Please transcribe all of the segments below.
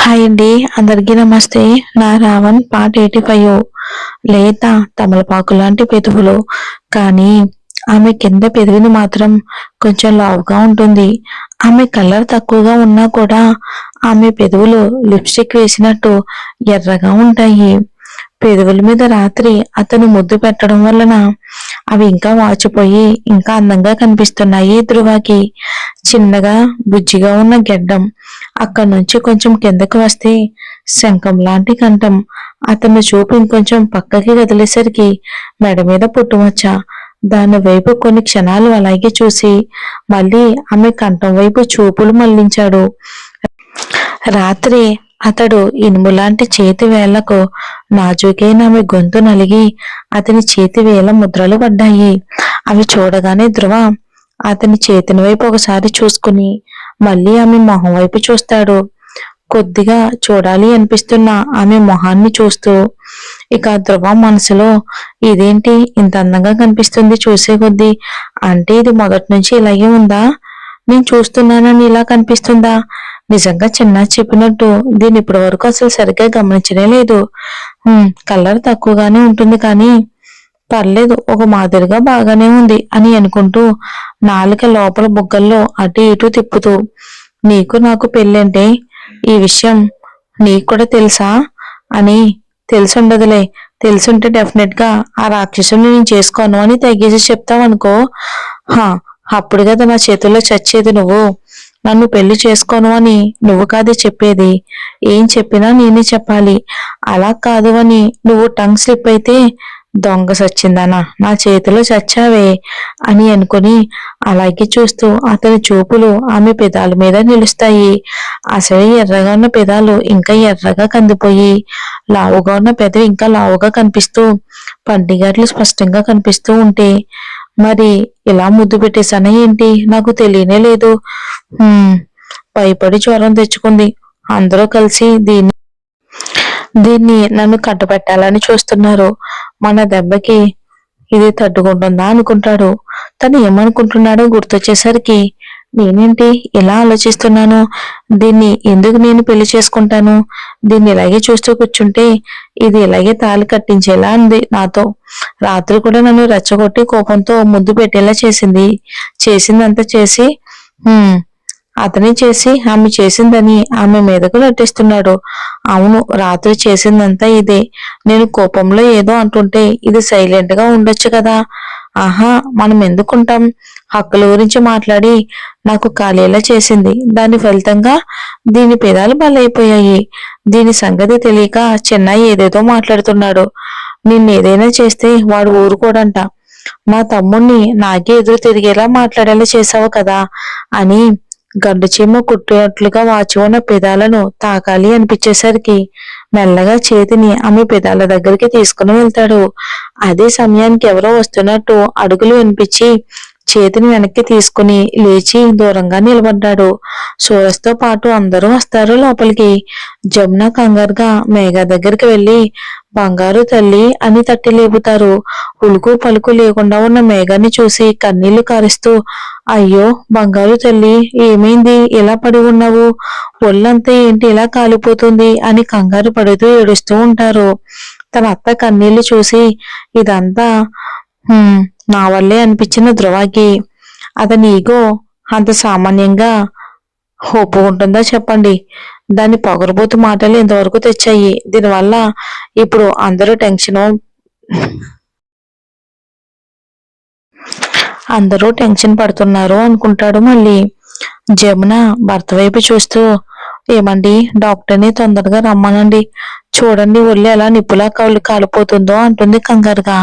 Hi అండి, అందరికీ నమస్తే. నా రావణ్ పార్ట్ 85. లేత తమలపాకు లాంటి పెదవులు, కానీ ఆమె కింద పెదవిని మాత్రం కొంచెం లావుగా ఉంటుంది. ఆమె కలర్ తక్కువగా ఉన్నా కూడా ఆమె పెదవులు లిప్స్టిక్ వేసినట్టు ఎర్రగా ఉంటాయి. పెదవుల మీద రాత్రి అతను ముద్దు పెట్టడం వలన అవి ఇంకా వాచిపోయి ఇంకా అందంగా కనిపిస్తున్నాయి ధ్రువకి. చిన్నగా బుజ్జిగా ఉన్న గెడ్డం అక్కడి నుంచి కొంచెం కిందకు వస్తే శంఖం లాంటి కంఠం. అతను చూపు ఇంకొంచెం పక్కకి కదిలేసరికి మెడ మీద పుట్టుమచ్చ. దాని వైపు కొన్ని క్షణాలు అలాగే చూసి మళ్ళీ ఆమె కంఠం వైపు చూపులు మళ్లించాడు. రాత్రి అతడు ఇనుములాంటి చేతి వేళ్లకు నాజూకైన ఆమె గొంతు నలిగి అతని చేతి వేళ్ల ముద్రలు పడ్డాయి. అవి చూడగానే ధ్రువ అతని చేతిని వైపు ఒకసారి చూసుకుని మళ్ళీ ఆమె మొహం వైపు చూస్తాడు. కొద్దిగా చూడాలి అనిపిస్తున్న ఆమె మొహాన్ని చూస్తూ ఇక ధ్రువ మనసులో, ఇదేంటి ఇంత అందంగా కనిపిస్తుంది చూసే కొద్దీ, అంటే ఇది మొదటి నుంచి ఇలాగే ఉందా? నేను చూస్తున్నానని ఇలా కనిపిస్తుందా? నిజంగా చిన్న చెప్పినట్టు దీన్ని ఇప్పటి వరకు అసలు సరిగ్గా గమనించనే లేదు. కలర్ తక్కువగానే ఉంటుంది కానీ పర్లేదు, ఒక మాదిరిగా బాగానే ఉంది అని అనుకుంటూ నాలుక లోపల బుగ్గల్లో అటు ఇటు తిప్పుతూ, నీకు నాకు పెళ్ళంటే ఈ విషయం నీకు కూడా తెలుసా అని. తెలుసుండదులే, తెలుసుంటే డెఫినెట్ గా ఆ రాక్షసుని నేను చేసుకోను అని తెగేసి చెప్తావనుకో. హా, అప్పుడు కదా నా చేతుల్లో చచ్చేది నువ్వు. నన్ను పెళ్లి చేసుకోను అని నువ్వు కాదే చెప్పేది, ఏం చెప్పినా నేనే చెప్పాలి. అలా కాదు అని నువ్వు టంగ్ స్లిప్ అయితే దొంగ సచ్చిందనా నా చేతిలో చచ్చావే అని అనుకుని అలాగే చూస్తూ అతని చూపులు ఆమె పెదాల మీద నిలుస్తాయి. అసలు ఎర్రగా ఉన్న పెదాలు ఇంకా ఎర్రగా కందిపోయి లావుగా ఉన్న పెదవి ఇంకా లావుగా కనిపిస్తూ పంటిగాట్లు స్పష్టంగా కనిపిస్తూ ఉంటే, మరి ఇలా ముద్దు పెట్టేశానా ఏంటి? నాకు తెలియనే లేదు. భయపడి జ్వరం తెచ్చుకుంది. అందరూ కలిసి దీన్ని నన్ను కట్టబెట్టాలని చూస్తున్నారు. మన దెబ్బకి ఇది తట్టుకుంటుందా అనుకుంటాడు. తను ఏమనుకుంటున్నాడో గుర్తొచ్చేసరికి, నేనేంటి ఇలా ఆలోచిస్తున్నాను, దీన్ని ఎందుకు నేను పెళ్లి చేసుకుంటాను? దీన్ని ఇలాగే చూస్తూ కూర్చుంటే ఇది ఇలాగే తాళి కట్టించేలా ఉంది నాతో. రాత్రి కూడా నన్ను రెచ్చగొట్టి కోపంతో ముద్దు పెట్టేలా చేసిందంతా చేసి అతనే చేసి ఆమె చేసిందని ఆమె మీదకు నటిస్తున్నాడు. అవును, రాత్రి చేసిందంతా ఇదే. నేను కోపంలో ఏదో అంటుంటే ఇది సైలెంట్ గా ఉండొచ్చు కదా. ఆహా, మనం ఎందుకుంటాం? హక్కుల గురించి మాట్లాడి నాకు కాలేలా చేసింది. దాని ఫలితంగా దీని పెదాలు బలైపోయాయి. దీని సంగతి తెలియక చెన్నై ఏదేదో మాట్లాడుతున్నాడు. నిన్నేదైనా చేస్తే వాడు ఊరుకోడంట. నా తమ్ముణ్ణి నాకే ఎదురు తిరిగేలా మాట్లాడేలా చేశావు కదా అని గండు చీమ కుట్టినట్లుగా వాచి ఉన్న పెదాలను తాకాలి అనిపించేసరికి మెల్లగా చేతిని ఆమె పెదాల దగ్గరికి తీసుకుని వెళ్తాడు. అదే సమయానికి ఎవరో వస్తున్నట్టు అడుగులు వినిపించి చేతిని వెనక్కి తీసుకుని లేచి దూరంగా నిలబడ్డాడు. సూరజ్తో పాటు అందరూ వస్తారు లోపలికి. జమున కంగారుగా మేఘ దగ్గరికి వెళ్లి బంగారు తల్లి అని తట్టి లేపుతారు. ఉలుకు పలుకు లేకుండా ఉన్న మేఘాన్ని చూసి కన్నీళ్లు కారుస్తూ, అయ్యో బంగారు తల్లి, ఏమైంది? ఇలా పడి ఉన్నావు? ఒళ్ళంతా ఏంటి ఇలా కాలిపోతుంది అని కంగారు పడుతూ ఏడుస్తూ ఉంటారు. తన అత్త కన్నీళ్లు చూసి ఇదంతా నా వల్లే అనిపించిన ధ్రువకి అతని ఈగో అంత సామాన్యంగా ఒప్పుకుంటుందా చెప్పండి? దాని పొగరబోతు మాటలు ఇంతవరకు తెచ్చాయి. దీనివల్ల ఇప్పుడు అందరూ టెన్షన్ పడుతున్నారు అనుకుంటాడు. మళ్ళీ జమున భర్త వైపు చూస్తూ, ఏమండి, డాక్టర్ని తొందరగా రమ్మనండి. చూడండి ఒళ్ళు ఎలా నిప్పులా కాలిపోతుందో అంటుంది కంగారుగా.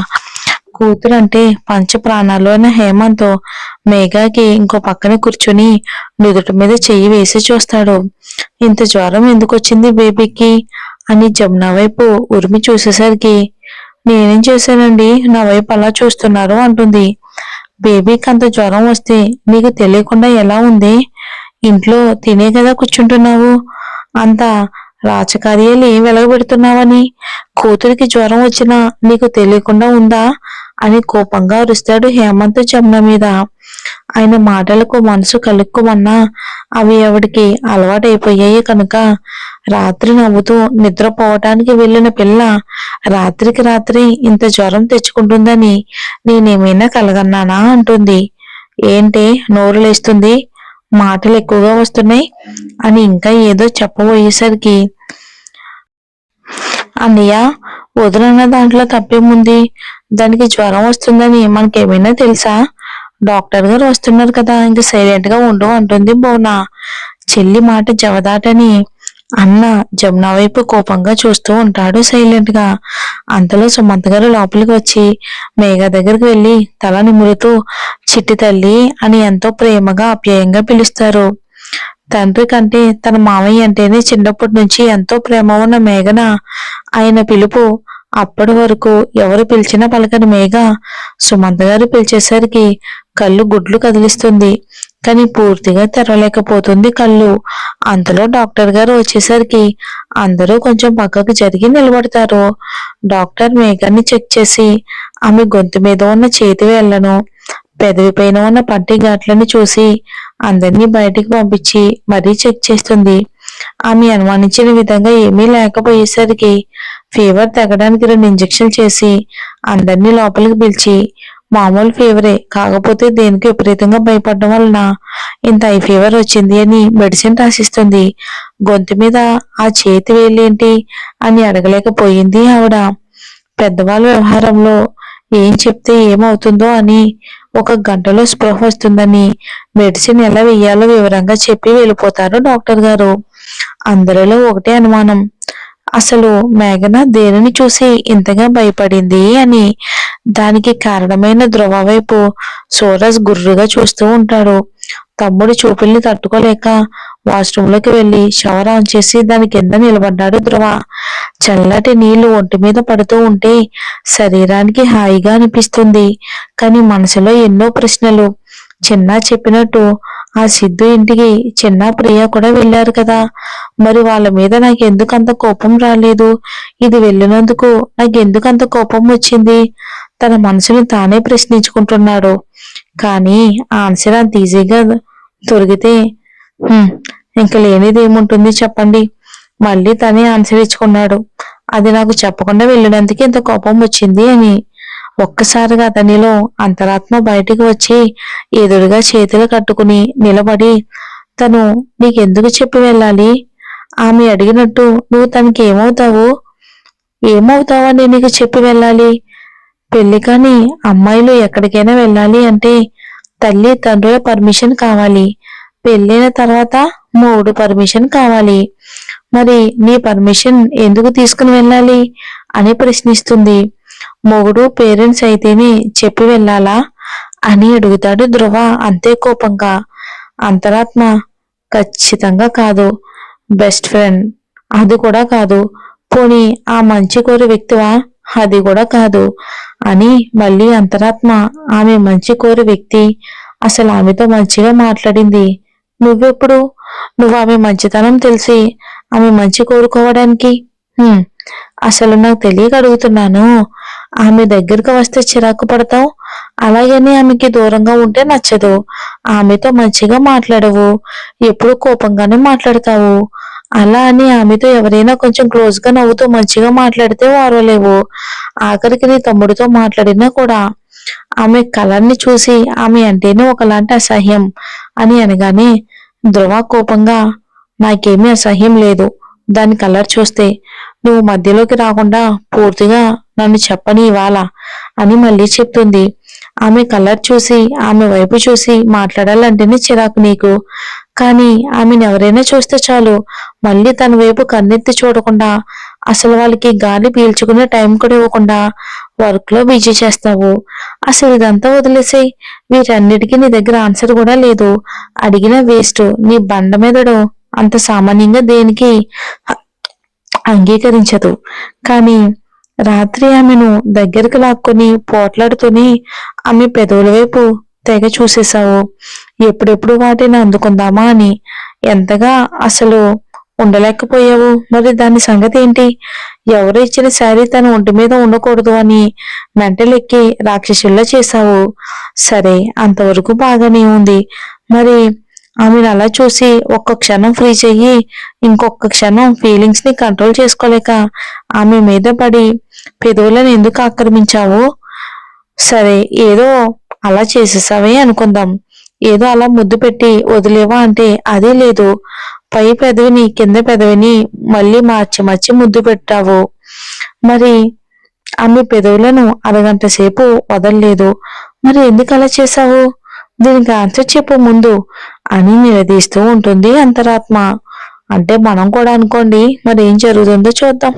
కూతురు అంటే పంచ ప్రాణాలు అయిన హేమంత్ మేఘాకి ఇంకో పక్కన కూర్చుని నుదుటి మీద చెయ్యి వేసి చూస్తాడు. ఇంత జ్వరం ఎందుకు వచ్చింది బేబీకి అని జమున వైపు ఉరిమి చూసేసరికి, నేనేం చేశానండి, నా వైపు అలా చూస్తున్నారు అంటుంది. బేబీకి అంత జ్వరం వస్తే నీకు తెలియకుండా ఎలా ఉంది? ఇంట్లో తినే కదా కూర్చుంటున్నావు. అంత రాచకార్యాలు ఏం వెలగబెడుతున్నావని? కూతురికి జ్వరం వచ్చినా నీకు తెలియకుండా ఉందా అని కోపంగా అరుస్తాడు హేమంత్ జమున మీద. ఆయన మాటలకు మనసు కలుక్కుమన్నా అవి ఆవిడికి అలవాటైపోయాయి కనుక రాత్రి నవ్వుతూ నిద్రపోవటానికి వెళ్ళిన పిల్ల రాత్రికి రాత్రి ఇంత జ్వరం తెచ్చుకుంటుందని నేనేమైనా కలగన్నానా అంటుంది. ఏంటి నోరు లేస్తుంది, మాటలు ఎక్కువగా వస్తున్నాయి అని ఇంకా ఏదో చెప్పబోయేసరికి అన్నయ్య వదిలన్న దాంట్లో తప్పేముంది, దానికి జ్వరం వస్తుందని మనకేమైనా తెలుసా, డాక్టర్ గారు వస్తున్నారు కదా ఇంక సైలెంట్ గా ఉండు అంటుంది బోనా. చెల్లి మాట జవదాటని అన్న జమున వైపు కోపంగా చూస్తూ ఉంటాడు సైలెంట్ గా. అంతలో సుమంత్ గారు లోపలికి వచ్చి మేఘ దగ్గరికి వెళ్లి తల నిమురుతూ చిట్టి తల్లి అని ఎంతో ప్రేమగా ఆప్యాయంగా పిలుస్తారు. తండ్రి కంటే తన మామయ్య అంటేనే చిన్నప్పటి నుంచి ఎంతో ప్రేమ ఉన్న మేఘన ఆయన పిలుపు అప్పటి వరకు ఎవరు పిలిచినా పలకని మేఘ సుమంత్ గారు పిలిచేసరికి కళ్ళు గుడ్లు కదిలిస్తుంది, కానీ పూర్తిగా తెరవలేకపోతుంది కళ్ళు. అంతలో డాక్టర్ గారు వచ్చేసరికి అందరూ కొంచెం పక్కకు జరిగి నిలబడతారు. డాక్టర్ మేఘాన్ని చెక్ చేసి ఆమె గొంతు మీద ఉన్న చేతి వేళ్లను పెదవి పైన ఉన్న పట్టి ఘాట్లను చూసి అందరినీ బయటికి పంపించి మరీ చెక్ చేస్తుంది. ఆమె అనుమానించిన విధంగా ఏమీ లేకపోయేసరికి ఫీవర్ తగ్గడానికి 2 ఇంజెక్షన్లు చేసి అందరినీ లోపలికి పిలిచి మామూలు ఫీవరే కాకపోతే దేనికి విపరీతంగా భయపడడం వలన ఇంత హై ఫీవర్ వచ్చింది అని మెడిసిన్ రాసిస్తుంది. గొంతు మీద ఆ చేతి వేలేంటి అని అడగలేకపోయింది ఆవిడ. పెద్దవాళ్ళ వ్యవహారంలో ఏం చెప్తే ఏమవుతుందో అని 1 గంటలో స్పృహ వస్తుందని మెడిసిన్ ఎలా వెయ్యాలో వివరంగా చెప్పి వెళ్ళిపోతారు డాక్టర్ గారు. అందరిలో ఒకటే అనుమానం, అసలు మేఘన దేనిని చూసి ఇంతగా భయపడింది అని. దానికి కారణమైన ధ్రువ వైపు సూరజ్ గుర్రుగా చూస్తూ ఉంటాడు. తమ్ముడి చూపుల్ని తట్టుకోలేక వాష్రూంలోకి వెళ్లి షవర్ ఆన్ చేసి దాని కింద నిలబడ్డాడు ధ్రువ. చల్లటి నీళ్లు ఒంటి మీద పడుతూ ఉంటే శరీరానికి హాయిగా అనిపిస్తుంది, కానీ మనసులో ఎన్నో ప్రశ్నలు. చిన్న చెప్పినట్టు ఆ సిద్ధు ఇంటికి చిన్న ప్రియ కూడా వెళ్ళారు కదా, మరి వాళ్ళ మీద నాకెందుకు అంత కోపం రాలేదు, ఇది వెళ్ళినందుకు నాకెందుకు అంత కోపం వచ్చింది, తన మనసుని తానే ప్రశ్నించుకుంటున్నాడు. కానీ ఆన్సర్ అంత ఈజీగా దొరికితే ఇంక లేనిది ఏముంటుంది చెప్పండి. మళ్ళీ తనే ఆన్సర్ ఇచ్చుకున్నాడు, అది నాకు చెప్పకుండా వెళ్ళినందుకు ఇంత కోపం వచ్చింది అని. ఒక్కసారిగా అతనిలో అంతరాత్మ బయటికి వచ్చి ఎదురుగా చేతులు కట్టుకుని నిలబడి, తను నీకెందుకు చెప్పి వెళ్ళాలి, ఆమె అడిగినట్టు నువ్వు తనకి ఏమవుతావని నీకు చెప్పి వెళ్ళాలి. పెళ్లి కాని అమ్మాయిలు ఎక్కడికైనా వెళ్ళాలి అంటే తల్లి తండ్రుల పర్మిషన్ కావాలి, పెళ్ళైన తర్వాత మొగుడు పర్మిషన్ కావాలి, మరి నీ పర్మిషన్ ఎందుకు తీసుకుని వెళ్ళాలి అని ప్రశ్నిస్తుంది. మొగుడు పేరెంట్స్ అయితేనే చెప్పి వెళ్ళాలా అని అడుగుతాడు ధ్రువ అంతే కోపంగా. అంతరాత్మ ఖచ్చితంగా కాదు, బెస్ట్ ఫ్రెండ్ అది కూడా కాదు, పోనీ ఆ మంచి కోరి వ్యక్తివా అది కూడా కాదు అని మళ్ళీ అంతరాత్మ ఆమె మంచి కోరి వ్యక్తి, అసలు ఆమెతో మంచిగా మాట్లాడింది నువ్వెప్పుడు, నువ్వు ఆమె మంచితనం తెలిసి ఆమె మంచి కోరుకోవడానికి అసలు నాకు తెలియక అడుగుతున్నాను. ఆమె దగ్గరకు వస్తే చిరాకు పడతావు, అలాగని ఆమెకి దూరంగా ఉంటే నచ్చదు, ఆమెతో మంచిగా మాట్లాడవు, ఎప్పుడు కోపంగానే మాట్లాడతావు, అలా అని ఆమెతో ఎవరైనా కొంచెం క్లోజ్ గా నవ్వుతూ మంచిగా మాట్లాడితే వారలేవు, ఆఖరికి నీ తమ్ముడితో మాట్లాడినా కూడా ఆమె కలర్ని చూసి ఆమె అంటేనే ఒకలాంటి అసహ్యం అని అనగానే ధ్రువ కోపంగా నాకేమీ అసహ్యం లేదు, దాని కలర్ చూస్తే నువ్వు మధ్యలోకి రాకుండా పూర్తిగా నన్ను చెప్పని ఇవాళ అని మళ్ళీ చెప్తుంది. ఆమె కలర్ చూసి ఆమె వైపు చూసి మాట్లాడాలంటేనే చిరాకు నీకు, కానీ ఆమెను ఎవరైనా చూస్తే చాలు మళ్ళీ తన వైపు కన్నెత్తి చూడకుండా, అసలు వాళ్ళకి గాలి పీల్చుకునే టైం కూడా ఇవ్వకుండా వర్క్ లో బిజీ చేస్తావు. అసలు ఇదంతా వదిలేసాయి, వీటన్నిటికీ నీ దగ్గర ఆన్సర్ కూడా లేదు, అడిగిన వేస్ట్, నీ బండ మీదడు అంత సామాన్యంగా దేనికి అంగీకరించదు. కానీ రాత్రి ఆమెను దగ్గరికి లాక్కొని పోట్లాడుతూనే ఆమె పెదవుల వైపు తెగ చూసేశావు, ఎప్పుడెప్పుడు వాటిని అందుకుందామా అని. ఎంతగా అసలు ఉండలేకపోయావు. మరి దాని సంగతి ఏంటి? ఎవరు ఇచ్చిన శారీ తన ఒంటి మీద ఉండకూడదు అని మెంటలెక్కి రాక్షసుల్లా చేశావు. సరే, అంతవరకు బాగానే ఉంది. మరి ఆమెను అలా చూసి ఒక్క క్షణం ఫ్రీజ్ అయ్యి ఇంకొక క్షణం ఫీలింగ్స్ ని కంట్రోల్ చేసుకోలేక ఆమె మీద పడి పెదవులను ఎందుకు ఆక్రమించావు? సరే, ఏదో అలా చేసేసావే అనుకుందాం. ఏదో అలా ముద్దు పెట్టి వదిలేవా అంటే అదే లేదు. పై పెదవిని కింద పెదవిని మళ్ళీ మార్చి మార్చి ముద్దు పెట్టావు. మరి ఆమె పెదవులను అరగంట సేపు వదల్లేదు. మరి ఎందుకు అలా చేశావు? దీనికి ఆన్సర్ చెప్పు ముందు అని నిలదీస్తూ ఉంటుంది అంతరాత్మ. అంటే మనం కూడా అనుకోండి, మరి ఏం జరుగుతుందో చూద్దాం.